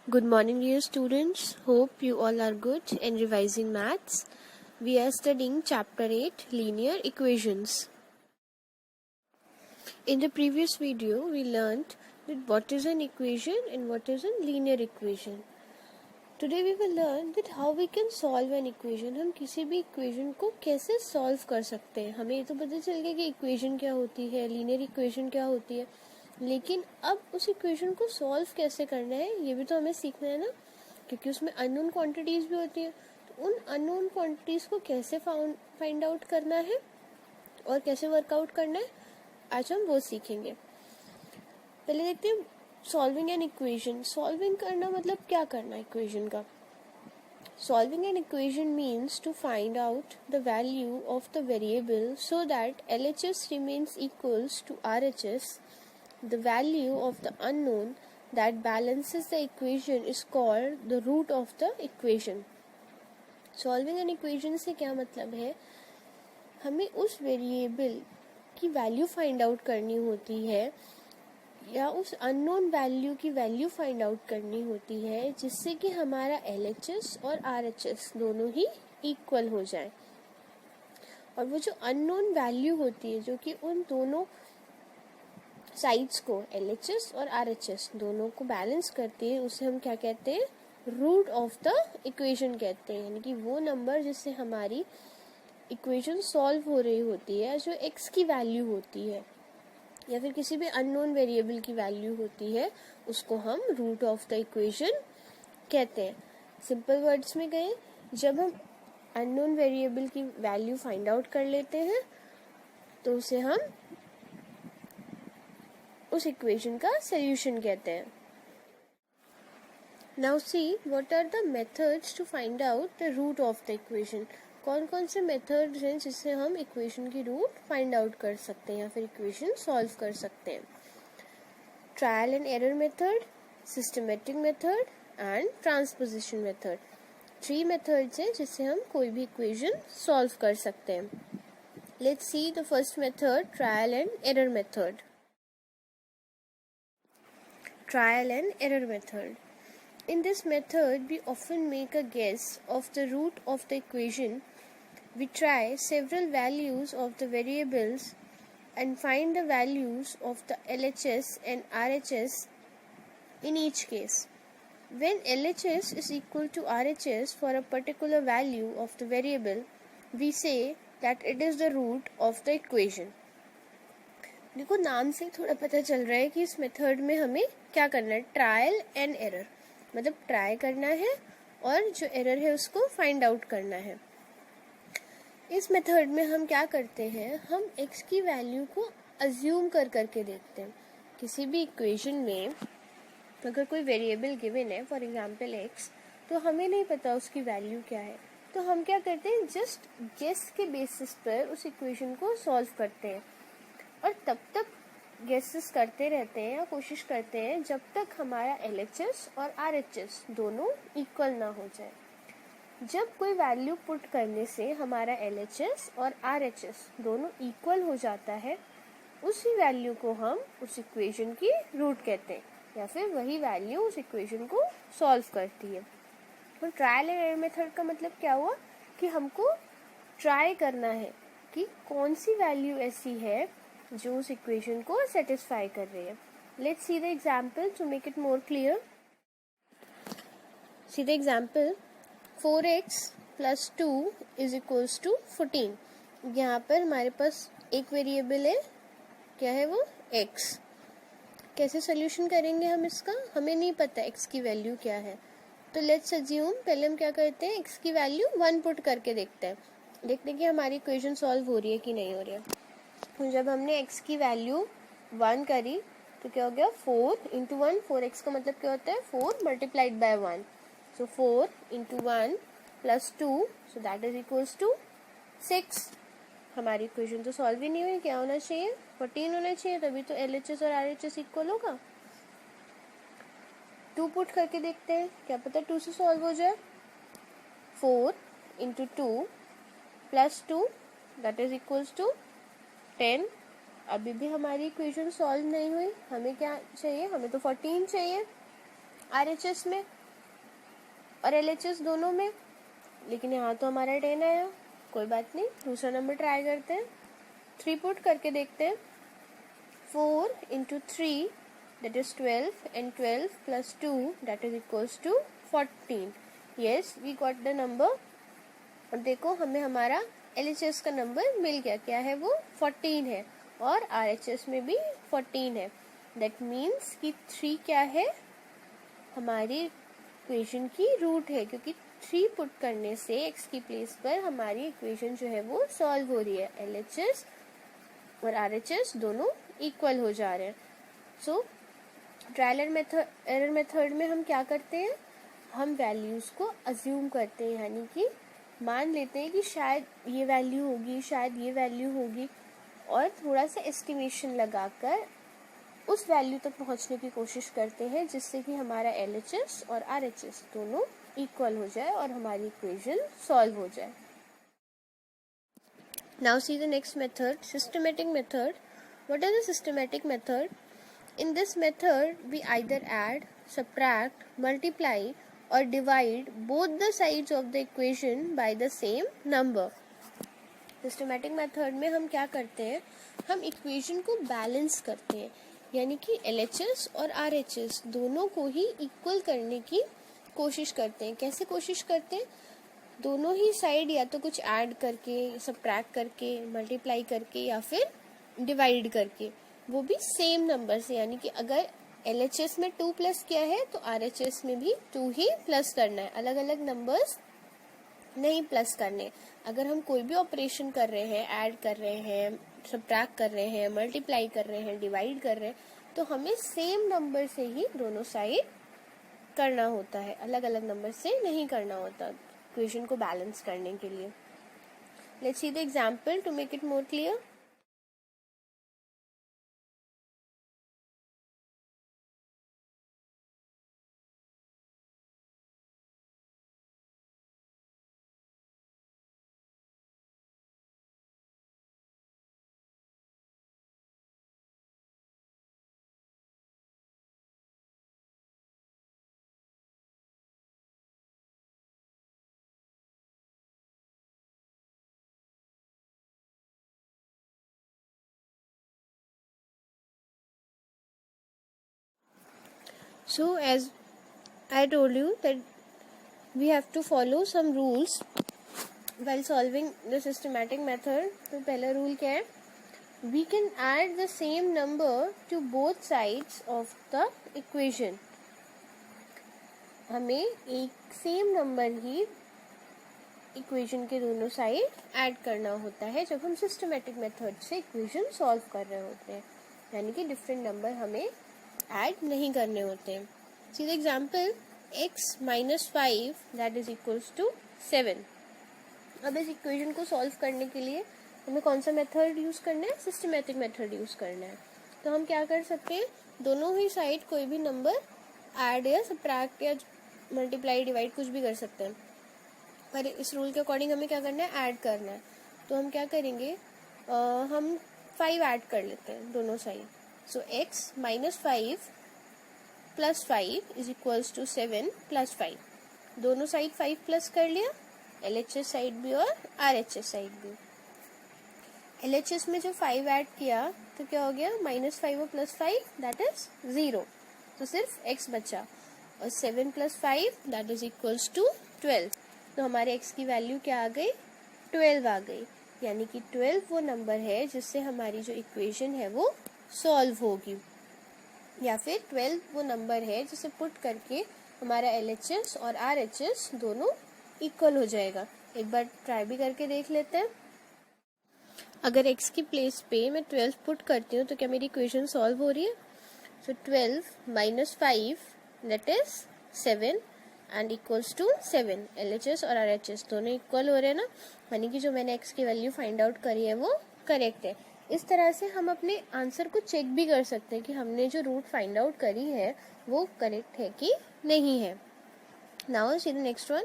Good morning, dear students. Hope you all are good and revising maths. We are studying chapter 8, linear equations. In the previous video, we learnt that what is an equation and what is a linear equation. Today we will learn that how we can solve an equation. हम किसी भी equation को कैसे solve कर सकते हैं. हमें ये तो पता चल गया कि equation क्या होती है, linear equation क्या होती है, लेकिन अब उस इक्वेशन को सॉल्व कैसे करना है ये भी तो हमें सीखना है ना, क्योंकि उसमें अननोन क्वांटिटीज भी होती है. तो उन अननोन क्वांटिटीज को कैसे फाइंड आउट करना है और कैसे वर्कआउट करना है, आज हम वो सीखेंगे. पहले देखते हैं सॉल्विंग एन इक्वेशन. सॉल्विंग करना मतलब क्या करना है इक्वेशन का. Solving an equation means to find out the value of the variable so that LHS remains equals to RHS. The value of the unknown that balances the equation is called the root of the equation. Solving an equation से क्या मतलब है, हमें उस variable की value find out करनी होती है या उस अननोन वैल्यू की वैल्यू फाइंड आउट करनी होती है जिससे कि हमारा LHS और RHS दोनों ही इक्वल हो जाए. और वो जो अननोन वैल्यू होती है जो कि उन दोनों साइड्स को LHS और RHS दोनों को बैलेंस करती है, उसे हम क्या कहते हैं, रूट ऑफ द इक्वेशन कहते हैं. यानी कि वो नंबर जिससे हमारी इक्वेशन सॉल्व हो रही होती है, जो x की वैल्यू होती है या फिर किसी भी अननोन वेरिएबल की वैल्यू होती है, उसको हम रूट ऑफ द इक्वेशन कहते हैं. सिंपल वर्ड्स में कहें, जब हम अननोन वेरिएबल की वैल्यू फाइंड आउट कर लेते हैं तो उसे हम उस इक्वेशन का सॉल्यूशन कहते हैं. Now see what are the methods to find out the root of the equation. कौन कौन से मेथड्स हैं जिससे हम इक्वेशन की रूट फाइंड आउट कर सकते हैं या फिर इक्वेशन सॉल्व कर सकते हैं. Trial and error method, systematic method and transposition method. 3 methods हैं जिससे हम कोई भी इक्वेशन सॉल्व कर सकते हैं. Let's see the first method, trial and error method. Trial and error method. In this method, we often make a guess of the root of the equation. We try several values of the variables and find the values of the LHS and RHS in each case. When LHS is equal to RHS for a particular value of the variable, we say that it is the root of the equation. देखो, नाम से थोड़ा पता चल रहा है कि इस मेथड में हमें क्या करना है, ट्रायल एंड एरर. मतलब ट्राई करना है और जो एरर है उसको फाइंड आउट करना है. इस मेथड में हम क्या करते हैं, हम x की वैल्यू को अज्यूम कर करके देखते हैं. किसी भी इक्वेशन में अगर कोई वेरिएबल गिवन है, फॉर एग्जांपल x, तो हमें नहीं पता उसकी वैल्यू क्या है, तो हम क्या करते हैं, जस्ट गेस के बेसिस पर उस इक्वेशन को सॉल्व करते हैं. और तब तक गेसेस करते रहते हैं या कोशिश करते हैं जब तक हमारा LHS और RHS दोनों इक्वल ना हो जाए. जब कोई वैल्यू पुट करने से हमारा LHS और RHS दोनों इक्वल हो जाता है, उसी वैल्यू को हम उस इक्वेशन की रूट कहते हैं या फिर वही वैल्यू उस इक्वेशन को सॉल्व करती है. तो ट्रायल एंड एरर मेथड का मतलब क्या हुआ कि हमको ट्राई करना है कि कौन सी वैल्यू ऐसी है जो उस इक्वेशन को सेटिस्फाई कर रही है. Let's see the example to make it more clear. See the example, 4x plus 2 is equals to 14. यहाँ पर हमारे पास एक वेरिएबल है, क्या है वो, x. कैसे सोल्यूशन करेंगे हम इसका, हमें नहीं पता x की वैल्यू क्या है. तो लेट्स अज्यूम, पहले हम क्या करते हैं, x की वैल्यू 1 पुट करके देखते हैं, देखते हैं कि हमारी इक्वेशन सॉल्व हो रही है कि नहीं हो रही है. तो जब हमने x की वैल्यू 1 करी तो क्या हो गया, 4 इंटू 1. 4x का मतलब क्या होता है, 4 multiplied by 1. So 4 into 1 plus 2, so that is equals to 6. हमारी इक्वेशन तो सॉल्व ही नहीं हुई. क्या होना चाहिए, 14 होना चाहिए, तभी तो LHS और RHS इक्वल होगा. 2 पुट करके देखते हैं, क्या पता 2 से सॉल्व हो जाए. 4 into 2 plus 2, that is equals to 10. अभी भी हमारी इक्वेशन सॉल्व नहीं हुई. हमें क्या चाहिए, हमें तो 14 चाहिए RHS में. और LHS दोनों में, लेकिन यहाँ तो हमारा 10 आया, कोई बात नहीं, दूसरा नंबर ट्राई करते हैं, 3 पुट करके देखते हैं। 4 into 3 that is 12 and 12 plus 2 that is equals to 14. Yes, we got the number. और देखो हमें हमारा LHS का नंबर मिल गया, क्या है वो 14 है, और RHS में भी 14 है। That means कि 3 क्या है, हमारी इक्वेशन की रूट है, क्योंकि 3 पुट करने से x की प्लेस पर हमारी इक्वेशन जो है वो सॉल्व हो रही है। LHS और RHS दोनों इक्वल हो जा रहे हैं। सो ट्रायल एरर मेथड में हम क्या करते हैं, हम वैल्यूज को अज्यूम करते हैं, यानी कि मान लेते हैं कि शायद ये वैल्यू होगी, शायद ये वैल्यू होगी, और थोड़ा सा एस्टिमेशन लगाकर उस वैल्यू तक पहुंचने की कोशिश करते हैं, जिससे कि हमारा LHS और RHS दोनों इक्वल हो जाए और हमारी इक्वेशन सॉल्व हो जाए। Now see the next method, systematic method. What is a systematic method? In this method, we either add, subtract, multiply or divide both the sides of the equation by the same number. Systematic method में हम क्या करते हैं, हम equation को balance करते हैं, यानी कि LHS और RHS दोनों को ही इक्वल करने की कोशिश करते हैं। कैसे कोशिश करते हैं, दोनों ही साइड या तो कुछ ऐड करके, सब्ट्रैक्ट करके, मल्टीप्लाई करके या फिर डिवाइड करके, वो भी सेम नंबर से, यानी कि अगर LHS में 2 प्लस किया है तो RHS में भी 2 ही प्लस करना है, अलग अलग नंबर्स नहीं प्लस करने। अगर हम कोई भी ऑपरेशन कर रहे हैं, ऐड कर रहे हैं, सब्ट्रैक्ट कर रहे हैं, मल्टीप्लाई कर रहे हैं, डिवाइड कर रहे हैं, तो हमें सेम नंबर से ही दोनों साइड करना होता है, अलग अलग नंबर से नहीं करना होता इक्वेशन को बैलेंस करने के लिए। Let's see the example to make it more clear. So as I told you that we have to follow some rules while solving the systematic method. तो पहला रूल क्या है, we can add the same number to both sides of the equation. हमें एक same number ही equation के दोनों side add करना होता है जब हम सिस्टमेटिक मेथड से इक्वेशन सॉल्व कर रहे होते हैं, यानी कि डिफरेंट नंबर हमें ऐड नहीं करने होते हैं। See the example, x - 5 that is equals to 7। अब इस इक्वेशन को सॉल्व करने के लिए हमें कौन सा मेथड यूज करना है, सिस्टमेटिक मेथड यूज करना है। तो हम क्या कर सकते हैं, दोनों ही साइड कोई भी नंबर ऐड या सब्ट्रैक्ट या मल्टीप्लाई डिवाइड कुछ भी कर सकते हैं, पर इस रूल के अकॉर्डिंग हमें क्या करना है, ऐड करना है। तो हम क्या करेंगे, हम 5 ऐड कर लेते हैं दोनों side. So x - 5 + 5 is equals to 7 + 5। दोनों साइड 5 प्लस कर लिया, LHS साइड भी और RHS साइड भी। LHS में जब 5 ऐड किया तो क्या हो गया, -5 और +5 दैट इज 0, तो सिर्फ x बचा, और 7 + 5 दैट इज इक्वल्स टू 12। तो हमारे x की वैल्यू क्या आ गई, 12 आ गई, यानी कि 12 वो नंबर है जिससे हमारी जो इक्वेशन है वो सॉल्व होगी, या फिर 12 वो नंबर है जिसे पुट करके हमारा LHS और RHS दोनों इक्वल हो जाएगा। एक बार ट्राई भी करके देख लेते हैं। अगर x की प्लेस पे मैं 12 पुट करती हूँ तो क्या मेरी इक्वेशन सॉल्व हो रही है। So 12 - 5 that is 7 and equals to 7। LHS और RHS दोनों इक्वल हो रहे हैं ना, यानी कि जो मैंने x की वैल्यू फाइंड आउट करी है वो करेक्ट है। इस तरह से हम अपने आंसर को चेक भी कर सकते हैं कि हमने जो रूट फाइंड आउट करी है वो करेक्ट है कि नहीं है। Now see the next one,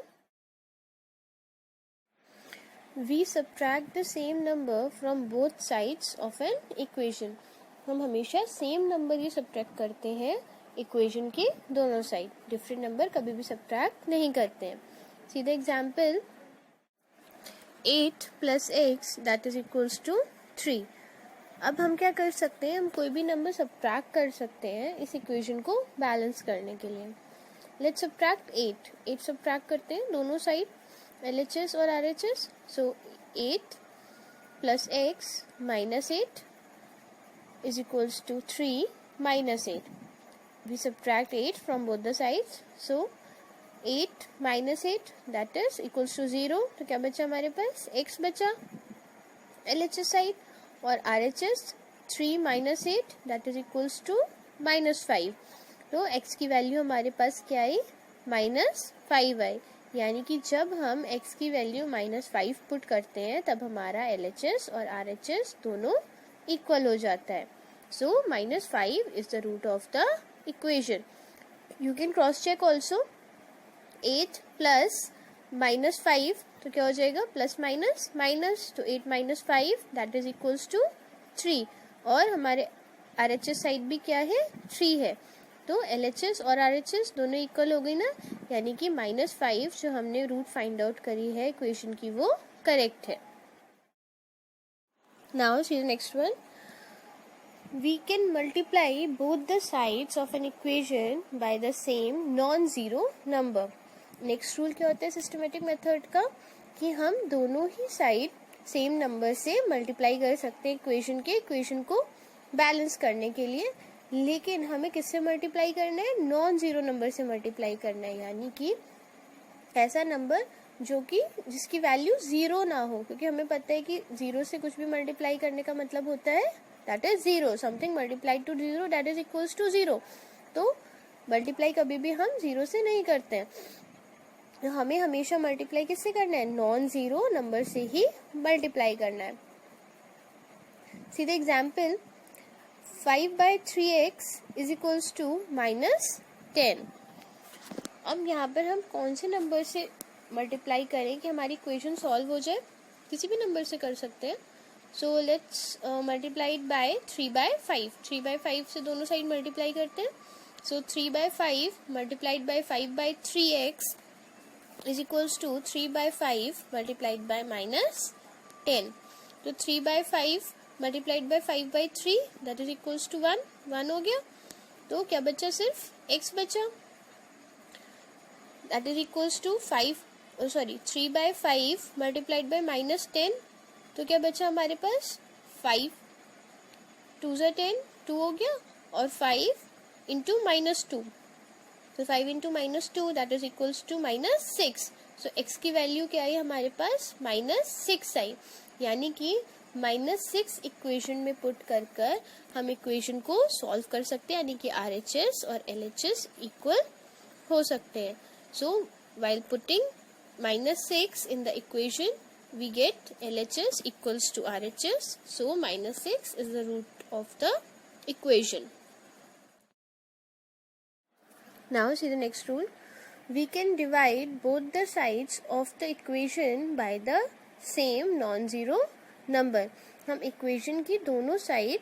we subtract the same number from both sides of an equation. हम हमेशा सेम नंबर ही सब्ट्रैक्ट करते हैं इक्वेशन की दोनों साइड। डिफरेंट नंबर कभी भी सब्ट्रैक्ट नहीं करते हैं। सीधा example 8 + x that is equals to 3। अब हम क्या कर सकते हैं, हम कोई भी नंबर सब्ट्रैक्ट कर सकते हैं इस इक्वेशन को बैलेंस करने के लिए। लेट्स सब्ट्रैक्ट 8 सब्ट्रैक्ट करते हैं दोनों साइड, LHS और RHS। So 8 + x - 8 is equals to 3 - 8. We subtract 8 from both the sides. So 8 - 8 that is equals to 0. तो क्या बचा हमारे पास, x बचा LHS साइड, और RHS 3 - 8 that is equals to -5. तो x की वैल्यू हमारे पास क्या आई, -5 आई। यानी कि जब हम x की वैल्यू -5 पुट करते हैं तब हमारा LHS और RHS दोनों इक्वल हो जाता है। So -5 is the root of the equation. You can cross check also. 8 + -5 तो क्या हो जाएगा, प्लस माइनस माइनस, तो 8 - 5 दैट इज इक्वल्स टू 3। और हमारे RHS साइड भी क्या है, 3 है। तो LHS और RHS दोनों इक्वल हो गई ना, यानी कि -5 जो हमने रूट फाइंड आउट करी है इक्वेशन की वो करेक्ट है। Now see the next one. We can multiply both the sides of an equation by the same non-zero number. Next rule क्या होता है सिस्टमेटिक मेथड का, कि हम दोनों ही साइड सेम नंबर से मल्टीप्लाई कर सकते हैं इक्वेशन को बैलेंस करने के लिए। लेकिन हमें किससे मल्टीप्लाई करना है, नॉन जीरो नंबर से मल्टीप्लाई करना है, यानी कि ऐसा नंबर जो कि जिसकी वैल्यू जीरो ना हो, क्योंकि हमें पता है कि जीरो से कुछ भी मल्टीप्लाई करने का मतलब होता है that is zero. Something multiplied to zero that is equals to zero. तो मल्टीप्लाई कभी भी हम जीरो से नहीं करते हैं, तो हमें हमेशा मल्टीप्लाई किससे करना है, नॉन जीरो नंबर से ही मल्टीप्लाई करना है। सीधे example 5/3x is equals to -10। अब यहाँ पर हम कौन से नंबर से मल्टीप्लाई करें कि हमारी इक्वेशन सॉल्व हो जाए, किसी भी नंबर से कर सकते हैं। So let's multiply it by 3/5। 3/5 से दोनों साइड मल्टीप्लाई करते हैं। So 3/5 multiplied by 5/3x is equals to 3/5 multiplied by -10। तो 3/5 multiplied by 5/3 that is equals to 1 हो गया। तो क्या बचा, सिर्फ x बचा, that is equals to 3/5 multiplied by -10। तो क्या बचा हमारे पास, 5 2 × 10 2 हो गया, और 5 × -2, तो 5 × -2 that is equals to -6। So x की वैल्यू क्या आई हमारे पास, -6 आई। यानी कि -6 इक्वेशन में पुट कर हम इक्वेशन को सॉल्व कर सकते हैं, यानी कि RHS और LHS इक्वल हो सकते हैं। सो while putting -6 in the equation we get LHS equals to RHS. So -6 is the root of the equation. Now see the next rule. We can divide both the sides of the equation by the same non-zero number. हम equation की दोनों side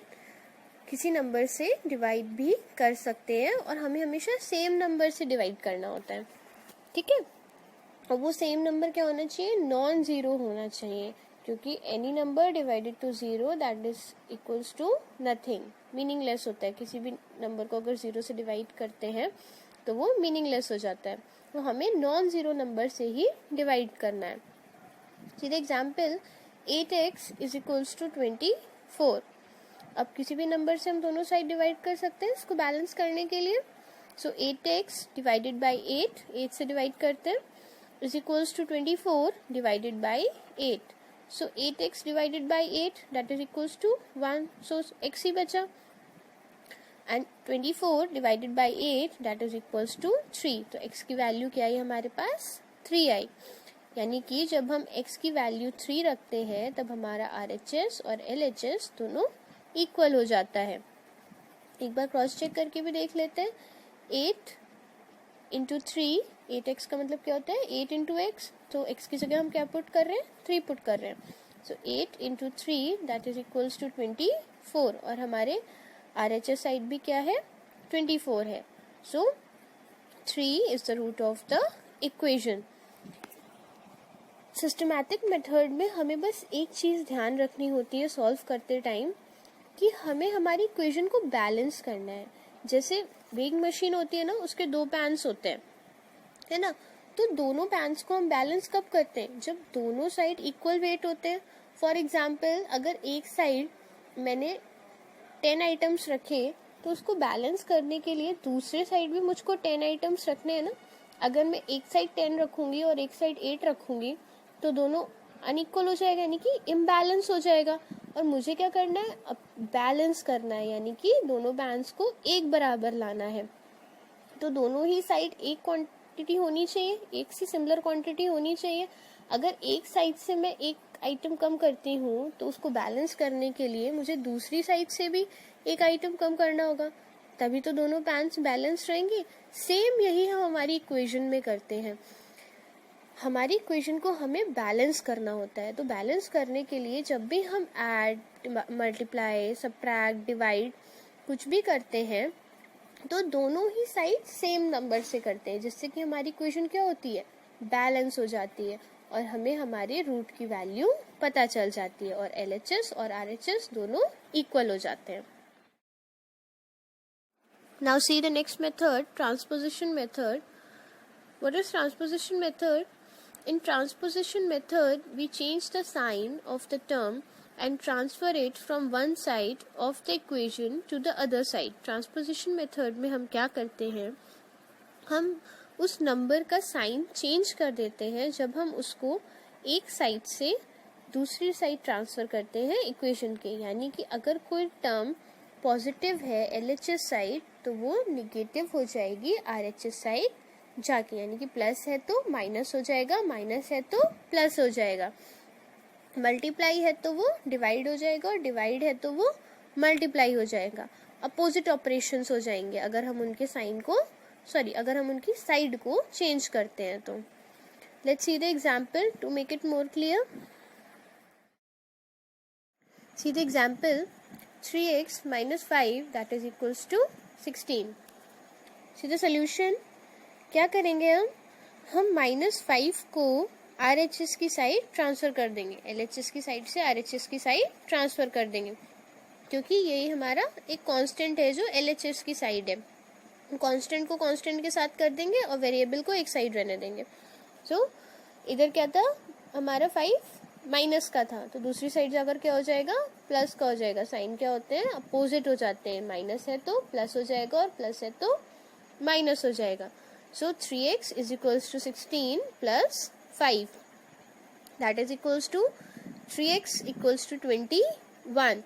किसी number से divide भी कर सकते हैं, और हमें हमेशा सेम नंबर से डिवाइड करना होता है, ठीक है। और वो सेम नंबर क्या होना चाहिए, नॉन जीरो होना चाहिए, क्योंकि any number divided to zero that is equals to nothing, meaningless होता है। किसी भी नंबर को अगर जीरो से डिवाइड करते हैं तो वो मीनिंगलेस हो जाता है। तो हमें नॉन जीरो नंबर से ही डिवाइड करना है। सीधे example 8x is equals to 24। अब किसी भी नंबर से हम दोनों साइड डिवाइड कर सकते हैं इसको बैलेंस करने के लिए। सो 8x डिवाइडेड बाई 8 से डिवाइड करते हैं, is equals to 24 divided by 8. So 8x divided by 8 that is equals to 1. So x ही बचा, and 24 divided by 8 that is equals to 3. तो x की वैल्यू क्या आई हमारे पास, 3 आई। यानी कि जब हम x की वैल्यू 3 रखते हैं तब हमारा RHS और LHS दोनों इक्वल हो जाता है। एक बार क्रॉस चेक करके भी देख लेते हैं। 8 × 3, 8x का मतलब क्या होता है, 8 × x। तो x की जगह हम क्या पुट कर रहे हैं, 3 पुट कर रहे हैं। सो 8 × 3 दैट इज इक्वल्स टू 24, और हमारे RHS साइड भी क्या है, 24 है। So 3 is the root of the equation. Systematic method में हमें बस एक चीज़ ध्यान रखनी होती है सॉल्व करते टाइम, कि हमें हमारी इक्वेशन को बैलेंस करना है. जैसे वेइंग मशीन होती है ना, उसके 2 पैन्स होते हैं, है ना. तो दोनों पैन्स को हम बैलेंस कब करते हैं? जब दोनों साइड इक्वल वेट होते हैं. फॉर एग्जाम्पल, अगर एक साइड मैंने 10 आइटम्स रखे, तो उसको बैलेंस करने के लिए दूसरे साइड भी मुझको 10 आइटम्स रखने हैं ना. अगर मैं एक साइड 10 रखूंगी और एक साइड 8 रखूंगी, तो दोनों अनइक्वल हो जाएगा, यानी कि इम्बैलेंस हो जाएगा. और मुझे क्या करना है? अब बैलेंस करना है, यानी कि दोनों बैंड्स को एक बराबर लाना है. तो दोनों ही साइड एक क्वांटिटी होनी चाहिए, एक सी सिमिलर क्वांटिटी होनी चाहिए. अगर एक साइड से मैं एक आइटम कम करती हूँ, तो उसको बैलेंस करने के लिए मुझे दूसरी साइड से भी एक आइटम कम करना होगा, तभी तो दोनों पैन्स बैलेंस रहेंगे. सेम यही हम हमारी इक्वेशन में करते हैं. हमारी इक्वेशन को हमें बैलेंस करना होता है. तो बैलेंस करने के लिए जब भी हम ऐड, मल्टीप्लाई, सबट्रैक्ट, डिवाइड कुछ भी करते हैं, तो दोनों ही साइड सेम नंबर से करते हैं, जिससे कि हमारी इक्वेशन क्या होती है? बैलेंस हो जाती है, और हमें हमारे रूट की वैल्यू पता चल जाती है, और LHS और RHS दोनों इक्वल हो जाते हैं. Now see the next method, transposition method. What is transposition method? In transposition method, we change the sign of the term and transfer it from one side of the equation to the other side. Transposition method में हम क्या करते हैं? हम उस number का sign change कर देते हैं जब हम उसको एक साइड से दूसरी साइड ट्रांसफर करते हैं इक्वेशन के. यानी कि अगर कोई टर्म पॉजिटिव है LHS साइड, तो वो निगेटिव हो जाएगी RHS साइड जाके. यानी कि प्लस है तो माइनस हो जाएगा, माइनस है तो प्लस हो जाएगा. मल्टीप्लाई है तो वो डिवाइड हो जाएगा, और डिवाइड है तो वो मल्टीप्लाई हो जाएगा. अपोजिट ऑपरेशंस हो जाएंगे अगर हम उनके साइन को, अगर हम उनकी साइड को चेंज करते हैं. तो let's see the example to make it more clear. See the example, 3x minus 5 that is equals to 16. See the solution. क्या करेंगे हम -5 को RHS की साइड ट्रांसफर कर देंगे, LHS की साइड से RHS की साइड ट्रांसफर कर देंगे, क्योंकि यही हमारा एक कांस्टेंट है जो LHS की साइड है. कांस्टेंट को कांस्टेंट के साथ कर देंगे और वेरिएबल को एक साइड रहने देंगे. सो इधर क्या था? हमारा 5 माइनस का था, तो दूसरी साइड जाकर क्या हो जाएगा? प्लस का हो जाएगा. साइन क्या होते हैं? अपोजिट हो जाते हैं. माइनस है तो प्लस हो जाएगा, और प्लस है तो माइनस हो जाएगा. So 3x is equals to 16 plus 5, that is equals to 3x equals to 21.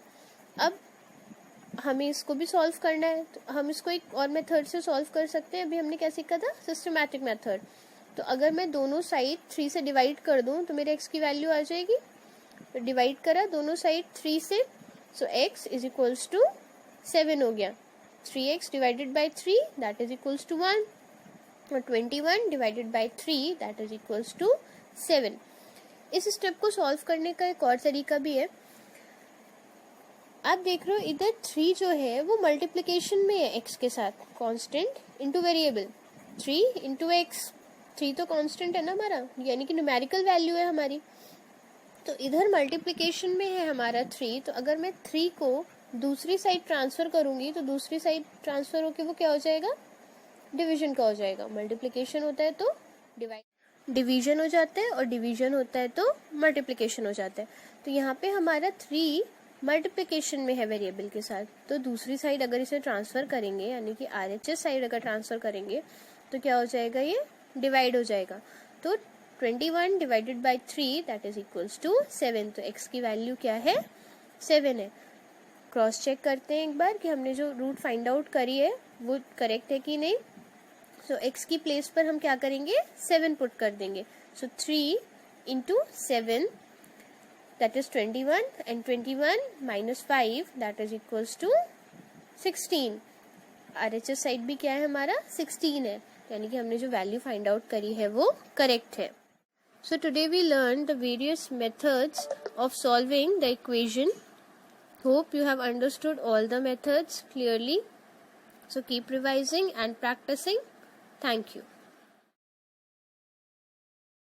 अब हमें इसको भी सॉल्व करना है, तो हम इसको एक और मेथड से सॉल्व कर सकते हैं. अभी हमने क्या सीखा था? Systematic method. तो अगर मैं दोनों साइड 3 से डिवाइड कर दूं, तो मेरे x की वैल्यू आ जाएगी. तो डिवाइड करा दोनों साइड 3 से, so x is equals to 7 हो गया. 3x divided by 3 that is equals to 1, और 21 divided by 3 that is equals to 7. इस स्टेप को सॉल्व करने का एक और तरीका भी है. आप देख रहे हो इधर 3 जो है वो मल्टीप्लिकेशन में है x के साथ, constant into variable. 3 into x, 3 तो कांस्टेंट है ना हमारा, यानी कि न्यूमेरिकल वैल्यू है हमारी. तो इधर मल्टीप्लिकेशन में है हमारा 3, तो अगर मैं 3 को दूसरी साइड ट्रांसफर करूंगी, तो दूसरी साइड ट्रांसफर होके वो क्या हो जाएगा? डिवीजन का हो जाएगा. मल्टीप्लिकेशन होता है तो डिवीजन हो जाता है, और डिवीजन होता है तो मल्टीप्लिकेशन हो जाता है. तो यहाँ पे हमारा 3 मल्टीप्लिकेशन में है वेरिएबल के साथ, तो दूसरी साइड अगर इसे ट्रांसफर करेंगे, यानी कि RHS साइड अगर ट्रांसफर करेंगे, तो क्या हो जाएगा? ये डिवाइड हो जाएगा. तो 21 divided by 3 that is equals to 7. तो x की वैल्यू क्या है? 7 है. क्रॉस चेक करते हैं एक बार कि हमने जो रूट फाइंड आउट करी है वो करेक्ट है कि नहीं. सो x की प्लेस पर हम क्या करेंगे? 7 पुट कर देंगे. सो 3 into 7 that is 21, and 21 minus 5 that is equals to 16. RHS side भी क्या है हमारा? 16 है, यानी कि हमने जो वैल्यू फाइंड आउट करी है वो करेक्ट है. So today we learned the various methods of solving the equation. Hope you have understood all the methods clearly. So keep revising and practicing. Thank you.